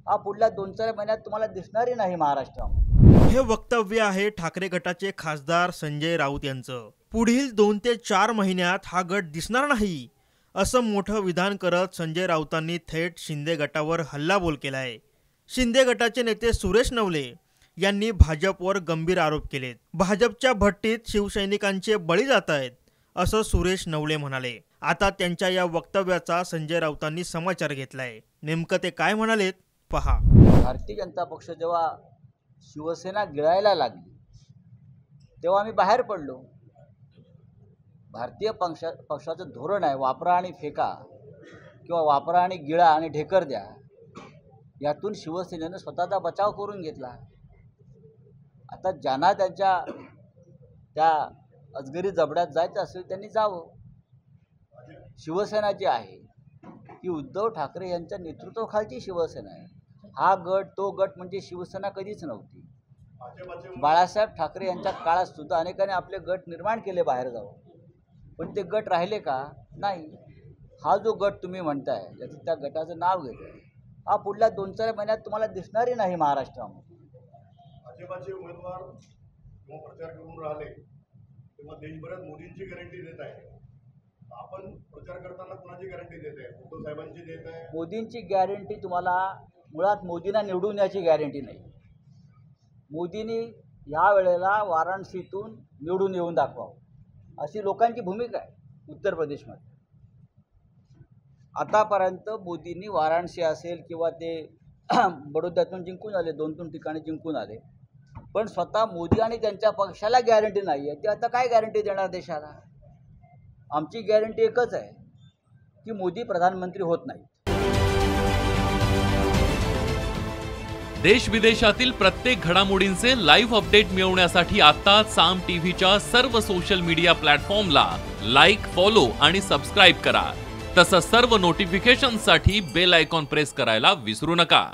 हा पुढल्या 2-4 महिन्यात तुम्हाला दिसणारही नाही महाराष्ट्रामध्ये। हे वक्तव्य आहे ठाकरे गटाचे खासदार संजय राऊत यांचं। पुढील 2 ते 4 महिन्यात हा गट दिसणार नाही असं मोठं विधान करत संजय राऊतांनी थेट शिंदे गटावर हल्लाबोल केलाय। शिंदे गटाचे नेते सुरेश नवले यांनी भाजपवर गंभीर आरोप केलेत। भाजपच्या भट्टीत शिवसैनिकांचे बळी जात आहेत असं सुरेश नवले म्हणाले। आता त्यांच्या या वक्तव्याचा संजय राऊतांनी समाचार घेतलाय। नेमकं ते काय म्हणालेत पहा। भारतीय जनता पक्ष जेव्हा शिवसेना गिळायला लागली तेव्हा आम्ही बाहेर पडलो। भारतीय पक्षाचं धोरण आहे वापरा आणि फेका किंवा वापरा आणि गिळा आणि ढेकर द्या। यातून शिवसेनेनं स्वतःचा बचाव करून घेतला। आता ज्यांना त्यांच्या त्या अजगरी जबड्यात जायचं असेल त्यांनी जावं। शिवसेना जी आहे ती उद्धव ठाकरे यांच्या नेतृत्वाखालची शिवसेना आहे। हा गट तो गट म्हणजे शिवसेना कधीच नव्हती। बाळासाहेब ठाकरे यांच्या काळात सुद्धा अनेकांनी आपले गट निर्माण केले बाहेर जाऊन, पण ते गट राहिले का? नाही। हा जो गट तुम्ही म्हणताय त्याचं त्या गटाचं नाव घेतोय, हा पुढल्या 2-4 महिन्यात तुम्हाला दिसणारही नाही महाराष्ट्रामध्ये। भाजपाचे उमेदवार जेव्हा प्रचार करून राहिले तेव्हा देशभरात मोदींची गॅरंटी देत आहे। आपण प्रचार करताना कोणाची गॅरंटी देत आहे? उद्धव साहेबांची देत आहे? मोदींची गॅरंटी तुम्हाला मुळात मोदींना निवडून याची गॅरंटी नाही। मोदींनी ह्या वेळेला वाराणसीतून निवडून येऊन दाखवावं अशी लोकांची भूमिका आहे उत्तर प्रदेशमध्ये। आतापर्यंत मोदींनी वाराणसी असेल किंवा ते बडोद्यातून जिंकून आले, 2-3 ठिकाणी जिंकून आले, पण स्वतः मोदी आणि त्यांच्या पक्षाला गॅरंटी नाही आहे। ते आता काय गॅरंटी देणार देशाला? आमची गॅरंटी एकच आहे की मोदी प्रधानमंत्री होत नाही। देश विदेशातील प्रत्येक घडामोडींचे लाईव्ह अपडेट मिळवण्यासाठी आता साम टीव्हीच्या सर्व सोशल मीडिया प्लॅटफॉर्मला लाईक, फॉलो आणि सबस्क्राईब करा। तसंच सर्व नोटिफिकेशनसाठी बेल आयकॉन प्रेस करायला विसरू नका।